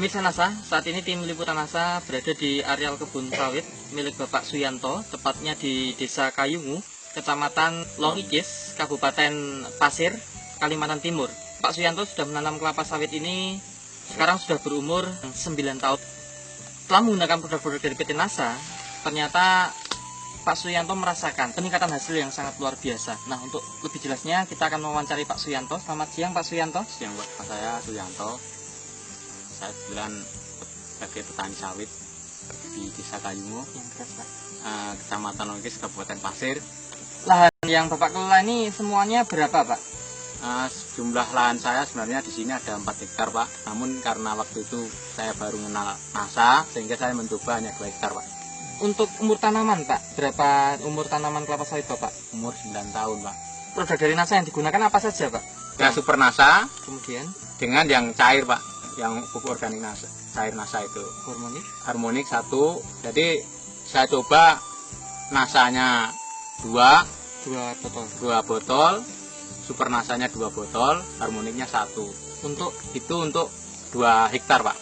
Pemirsa NASA, saat ini tim liputan NASA berada di areal kebun sawit milik Bapak Suyanto, tepatnya di Desa Kayungu, Kecamatan Longikis, Kabupaten Pasir, Kalimantan Timur. Pak Suyanto sudah menanam kelapa sawit ini sekarang sudah berumur 9 tahun. Setelah menggunakan produk-produk dari PT NASA, ternyata Pak Suyanto merasakan peningkatan hasil yang sangat luar biasa. Nah, untuk lebih jelasnya kita akan mewawancari Pak Suyanto. Selamat siang Pak Suyanto. Siang Pak, saya Suyanto. Saya kebetulan sebagai petani sawit di Desa Kayungu, Kecamatan Longikis, Kabupaten Pasir. Lahan yang Bapak kelola ini semuanya berapa Pak? Jumlah lahan saya sebenarnya di sini ada 4 hektar Pak. Namun karena waktu itu saya baru mengenal NASA, sehingga saya mencoba hanya 2 hektar Pak. Untuk umur tanaman Pak, berapa umur tanaman kelapa sawit Bapak? Umur 9 tahun Pak. Produk dari NASA yang digunakan apa saja Pak? Ya, Super NASA, Kemudian dengan yang cair Pak, yang pupuk organik NASA, cair NASA itu. Harmonik 1. Jadi saya coba NASA-nya 2 botol, Super NASA-nya 2 botol, harmoniknya 1. Untuk 2 hektar Pak.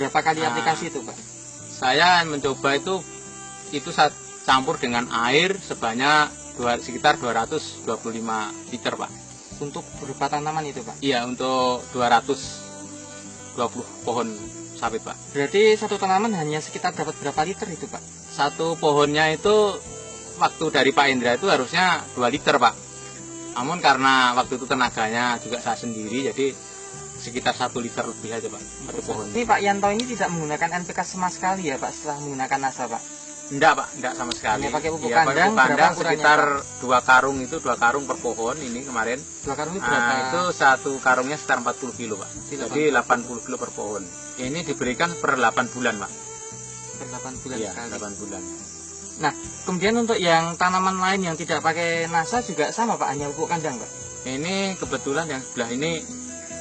Berapa kali aplikasi itu Pak? Saya mencoba itu saya campur dengan air sebanyak sekitar 225 liter Pak. Untuk beberapa tanaman itu Pak? Iya, untuk 220 pohon sawit Pak. Berarti satu tanaman hanya sekitar dapat berapa liter itu Pak? Satu pohonnya itu waktu dari Pak Indra itu harusnya 2 liter Pak. Namun karena waktu itu tenaganya juga saya sendiri, jadi sekitar 1 liter lebih aja Pak, satu pohon. Ini Pak Yanto ini tidak menggunakan NPK sama sekali ya Pak setelah menggunakan NASA Pak? Enggak Pak, enggak sama sekali. Hanya pakai pupuk Ya, kandang, pupuk kandang berapa sekitar ukurannya, 2 karung per pohon ini kemarin. 2 karung itu berapa? Itu satu karungnya sekitar 40 kilo Pak. Jadi 80 kilo per pohon. Ini diberikan per 8 bulan Pak. Per 8 bulan Iya, sekali. 8 bulan. Nah, kemudian untuk yang tanaman lain yang tidak pakai NASA juga sama Pak, hanya pupuk kandang Pak? Ini kebetulan yang sebelah ini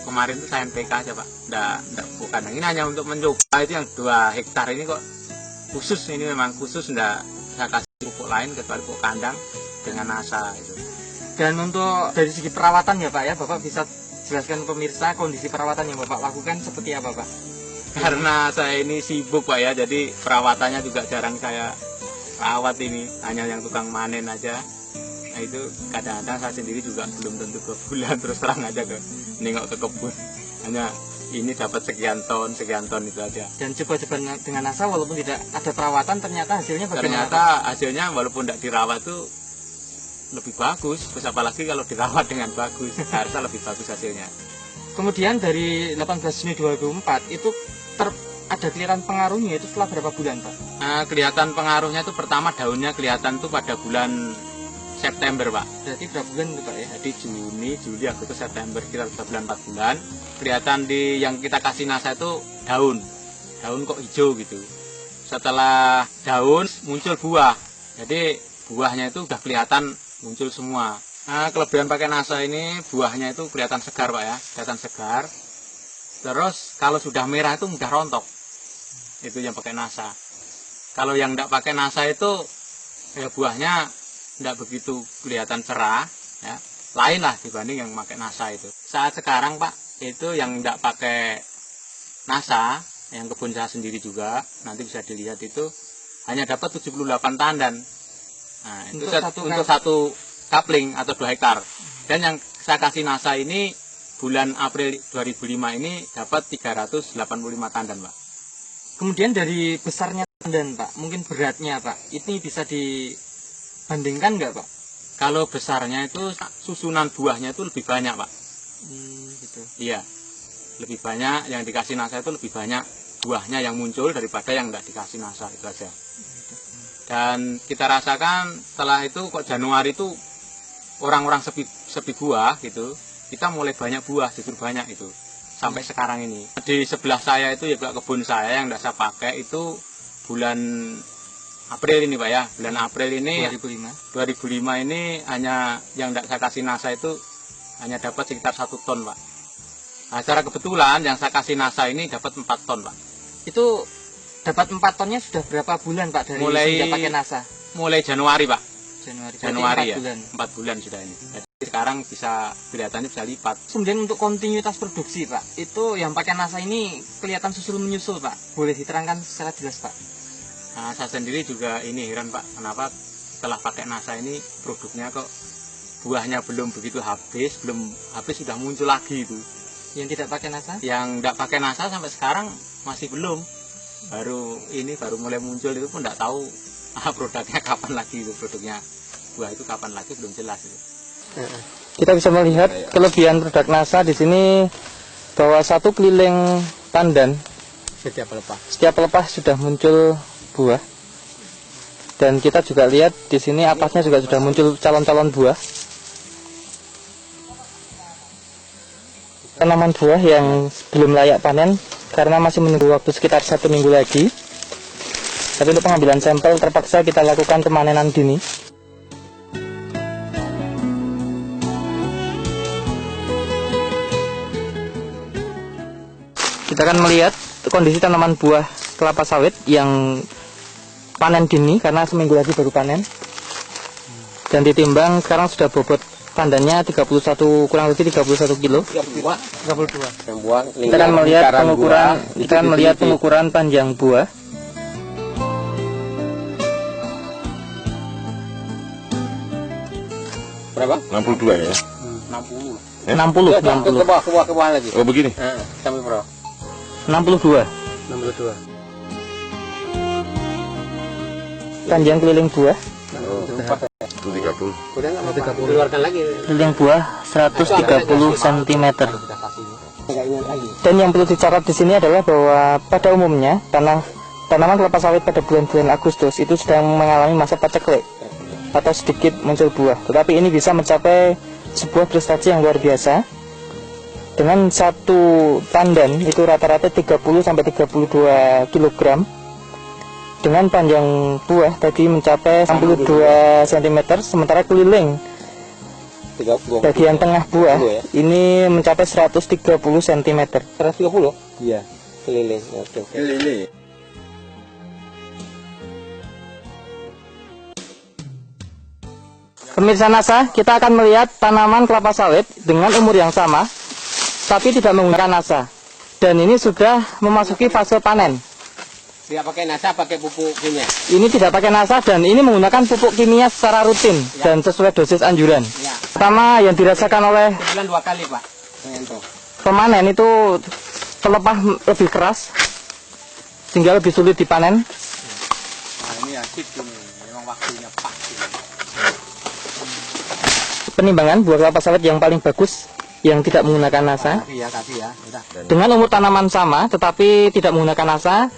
kemarin itu saya NPK aja Pak, enggak pupuk kandang. Ini hanya untuk mencoba, itu yang 2 hektar ini kok khusus, ini memang khusus, enggak saya kasih pupuk lain kecuali pupuk kandang dengan NASA itu. Dan untuk dari segi perawatan ya Pak ya, Bapak bisa jelaskan pemirsa kondisi perawatan yang Bapak lakukan seperti apa Pak? Karena saya ini sibuk Pak ya, jadi perawatannya juga jarang saya rawat ini, hanya yang tukang manen aja. Nah itu kadang-kadang saya sendiri juga belum tentu ke bulan terus terang aja ke nengok ke kebun, hanya ini dapat sekian ton itu aja. Dan coba dengan NASA walaupun tidak ada perawatan ternyata hasilnya bagaimana? Ternyata hasilnya walaupun tidak dirawat tuh lebih bagus, terus apalagi kalau dirawat dengan bagus, harusnya lebih bagus hasilnya. Kemudian dari 18 Juni 2004 itu ada kelihatan pengaruhnya itu setelah berapa bulan Pak? Kelihatan pengaruhnya itu pertama daunnya kelihatan tuh pada bulan September Pak. Berarti berapa bulan itu Pak ya? Jadi Juni, Juli, Agustus, September, kira 3 bulan 4 bulan. Kelihatan di yang kita kasih NASA itu daun kok hijau gitu. Setelah daun muncul buah. Jadi buahnya itu udah kelihatan muncul semua. Nah, kelebihan pakai NASA ini buahnya itu kelihatan segar Pak ya, kelihatan segar. Terus kalau sudah merah itu mudah rontok. Itu yang pakai NASA. Kalau yang enggak pakai NASA itu ya buahnya enggak begitu kelihatan cerah ya. Lain lah dibanding yang pakai NASA itu. Saat sekarang Pak, itu yang enggak pakai NASA, yang kebun saya sendiri juga, nanti bisa dilihat itu hanya dapat 78 tandan. Nah, itu untuk satu kapling atau 2 hektar. Dan yang saya kasih NASA ini bulan April 2005 ini dapat 385 tandan Pak. Kemudian dari besarnya tandan Pak, mungkin beratnya Pak, ini bisa dibandingkan nggak Pak? Kalau besarnya itu susunan buahnya itu lebih banyak Pak. Gitu. Iya, lebih banyak yang dikasih NASA itu lebih banyak buahnya yang muncul daripada yang nggak dikasih NASA itu aja. Dan kita rasakan setelah itu kok Januari itu orang-orang sepi buah gitu, kita mulai banyak buah, justru banyak itu sampai sekarang ini. Di sebelah saya itu ya kebun saya yang tidak saya pakai itu bulan April ini Pak ya, bulan April ini 2005 ini hanya yang tidak saya kasih NASA itu hanya dapat sekitar 1 ton Pak. Nah, secara kebetulan yang saya kasih NASA ini dapat 4 ton Pak. Itu dapat 4 tonnya sudah berapa bulan Pak dari sejak pakai NASA? Mulai Januari Pak. Januari ya, 4 bulan sudah ini. Sekarang kelihatannya bisa lipat. Kemudian untuk kontinuitas produksi Pak, itu yang pakai NASA ini kelihatan susul menyusul Pak. Boleh diterangkan secara jelas Pak? Nah, saya sendiri juga ini heran Pak, kenapa setelah pakai NASA ini produknya kok buahnya belum begitu habis, sudah muncul lagi itu. Yang tidak pakai NASA? Yang tidak pakai NASA sampai sekarang masih belum. Baru mulai muncul itu pun tidak tahu produknya kapan lagi itu, produknya buah itu kapan lagi belum jelas itu. Kita bisa melihat kelebihan produk NASA di sini bahwa satu keliling pandan setiap lepas sudah muncul buah. Dan kita juga lihat di sini apasnya juga sudah muncul calon-calon buah. Tanaman buah yang belum layak panen karena masih menunggu waktu sekitar 1 minggu lagi. Tapi untuk pengambilan sampel terpaksa kita lakukan pemanenan dini. Kita akan melihat kondisi tanaman buah kelapa sawit yang panen dini karena seminggu lagi baru panen. Dan ditimbang sekarang sudah bobot pandannya 31, kurang lebih 31 kilo. 32. Kita akan melihat pengukuran panjang buah. Berapa? 62 ya? 60. Ke bawah lagi. Oh begini? Sampai berapa? 62. Panjang keliling buah. Itu 30. Udah nggak mau keluarkan lagi. Keliling buah 130 cm. Dan yang perlu dicatat di sini adalah bahwa pada umumnya tanaman kelapa sawit pada bulan-bulan Agustus itu sedang mengalami masa paceklik atau sedikit muncul buah. Tetapi ini bisa mencapai sebuah prestasi yang luar biasa. Dengan satu pandan itu rata-rata 30 sampai 32 kg. Dengan panjang buah tadi mencapai 62 cm, sementara keliling bagian tengah buah ini mencapai 130 cm. 130? Iya, keliling. Oke. Keliling. Pemirsa NASA, kita akan melihat tanaman kelapa sawit dengan umur yang sama, tapi tidak menggunakan NASA. Dan ini sudah memasuki fase panen. Tidak pakai NASA, pakai pupuk kimia. Ini tidak pakai NASA dan ini menggunakan pupuk kimia secara rutin dan sesuai dosis anjuran. Ya. Pertama yang dirasakan oleh Sebulan 2 kali Pak. pemanen itu pelepah lebih keras, sehingga lebih sulit dipanen. Nah, ini asik ini, memang waktunya pas. Penimbangan buah kelapa sawit yang paling bagus yang tidak menggunakan NASA. Kasih ya. Udah. Dengan umur tanaman sama tetapi tidak menggunakan NASA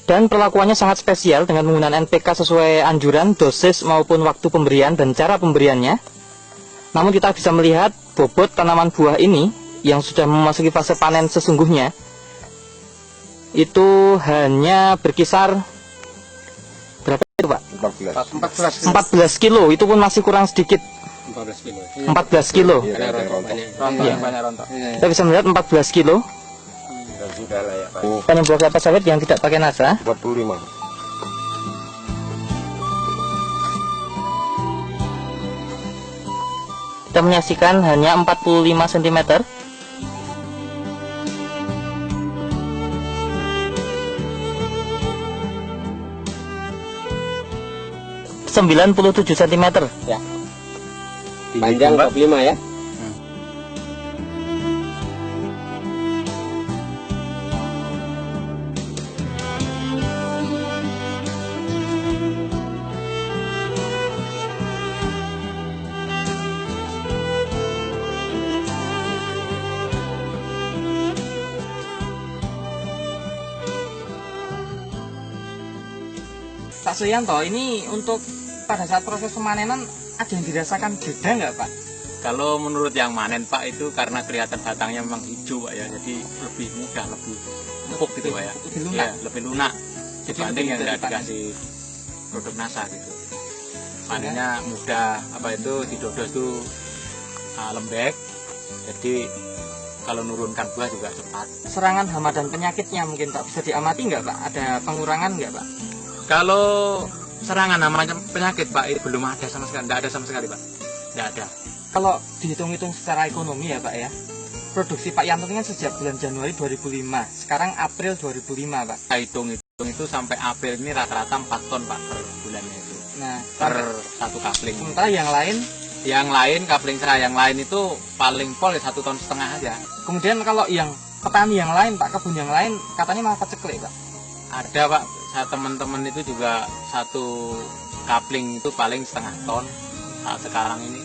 dan perlakuannya sangat spesial dengan menggunakan NPK sesuai anjuran, dosis maupun waktu pemberian dan cara pemberiannya. Namun kita bisa melihat bobot tanaman buah ini yang sudah memasuki fase panen sesungguhnya itu hanya berkisar berapa itu Pak? 14 kilo, itu pun masih kurang sedikit. 14 kilo. 14 kilo. Banyak rontok. Kita bisa melihat 14 kilo. Dan sudah layak Pak. Panen buah kelapa sawit yang tidak pakai NASA. 45. Kita menyaksikan hanya 45 cm. ...97 cm. Ya. Panjang 45 ya. Pak Suyanto, ini untuk pada saat proses pemanenan ada yang dirasakan beda nggak Pak? Kalau menurut yang manen Pak itu karena kelihatan batangnya memang hijau Pak ya, jadi lebih mudah, lebih empuk gitu Pak ya. Lebih lunak. Ya, lebih lunak dibanding yang lebih tidak mudah dikasih produk NASA gitu. Panennya mudah, apa itu didodos itu lembek, jadi kalau nurunkan buah juga cepat. Serangan hama dan penyakitnya mungkin Pak bisa diamati nggak Pak? Ada pengurangan nggak Pak? Kalau serangan hama penyakit Pak itu belum ada sama sekali, tidak ada sama sekali Pak, tidak ada. Kalau dihitung-hitung secara ekonomi ya Pak ya, produksi Pak Yanto ini kan sejak bulan Januari 2005, sekarang April 2005 Pak. Kita hitung-hitung itu sampai April ini rata-rata 4 ton Pak per bulannya itu. Nah, Per satu kapling. sementara yang lain Kapling saya yang lain itu paling pol 1,5 ton aja. kemudian kalau yang petani yang lain Pak, kebun yang lain katanya malah paceklik Pak. Ada Pak, saya teman-teman itu juga satu kapling itu paling 0,5 ton saat sekarang ini.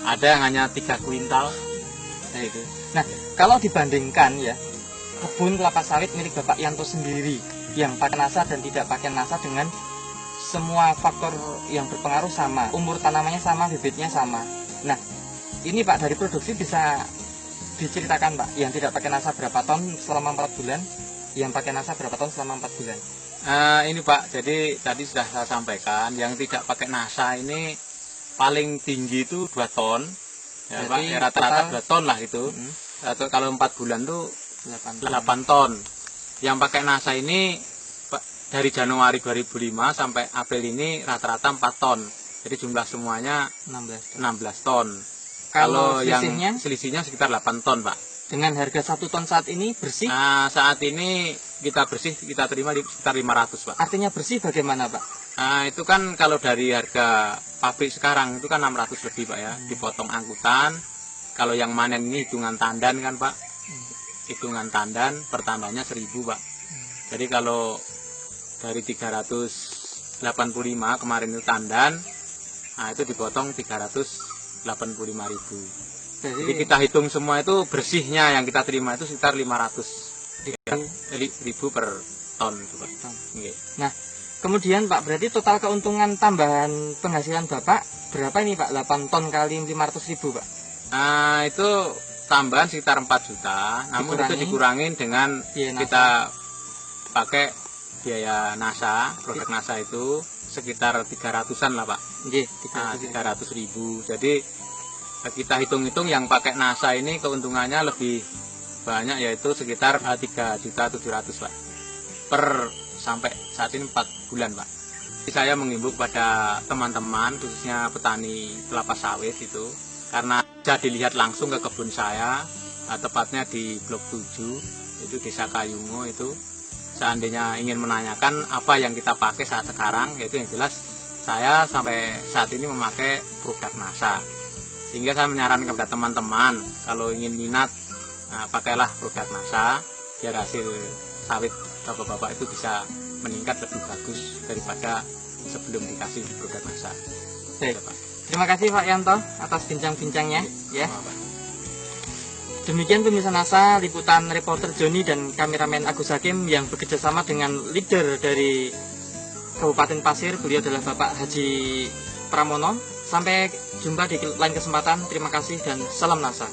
Ada yang hanya 3 kuintal. Nah itu. Nah, kalau dibandingkan ya, kebun kelapa sawit milik Bapak Yanto sendiri yang pakai NASA dan tidak pakai NASA dengan semua faktor yang berpengaruh sama, umur tanamannya sama, bibitnya sama. Nah, ini Pak dari produksi bisa diceritakan Pak, yang tidak pakai NASA berapa ton selama 4 bulan, yang pakai NASA berapa ton selama 4 bulan. Ini Pak, jadi tadi sudah saya sampaikan, yang tidak pakai NASA ini paling tinggi itu 2 ton. Ya, Pak, Jadi ya, rata-rata total 2 ton lah itu. Atau kalau 4 bulan tuh 8 ton. Yang pakai NASA ini Pak, dari Januari 2005 sampai April ini rata-rata 4 ton. Jadi jumlah semuanya 16 ton. 16 ton. Kalau yang selisihnya sekitar 8 ton, Pak. dengan harga 1 ton saat ini bersih, Nah, saat ini kita terima di sekitar 500, Pak. artinya bersih bagaimana Pak? Nah, itu kan kalau dari harga pabrik sekarang itu kan 600 lebih, Pak ya. Dipotong angkutan. Kalau yang manen ini hitungan tandan kan, Pak. Hitungan tandan per tandannya 1.000, Pak. Jadi kalau dari 385 kemarin itu tandan, nah itu dipotong 385.000. Jadi kita hitung semua itu bersihnya yang kita terima itu sekitar 500.000 per ton itu, Pak. Oke. Nah, kemudian Pak, berarti total keuntungan tambahan penghasilan Bapak berapa ini Pak? 8 ton kali 500.000 Pak? Nah, itu tambahan sekitar 4 juta. Namun itu dikurangin dengan biaya kita pakai biaya NASA, produk NASA itu sekitar 300-an lah, Pak. Nggih, 300.000. Jadi kita hitung-hitung yang pakai NASA ini keuntungannya lebih banyak, yaitu sekitar 3.700.000, Pak. Per sampai saat ini 4 bulan, Pak. Jadi saya menghimbau pada teman-teman, khususnya petani kelapa sawit itu, karena bisa dilihat langsung ke kebun saya, tepatnya di Blok 7, itu Desa Kayungu itu. Seandainya ingin menanyakan apa yang kita pakai saat sekarang, yaitu yang jelas saya sampai saat ini memakai produk NASA. Sehingga saya menyarankan kepada teman-teman, kalau ingin minat, pakailah produk NASA, biar hasil sawit bapak-bapak itu bisa meningkat lebih bagus daripada sebelum dikasih produk NASA. Baik. Terima kasih Pak Yanto atas bincang-bincangnya. Ya. Demikian pemirsa NASA, liputan reporter Joni dan kameramen Agus Hakim yang bekerja sama dengan leader dari Kabupaten Pasir. Beliau adalah Bapak Haji Pramono. Sampai jumpa di lain kesempatan. Terima kasih dan salam NASA.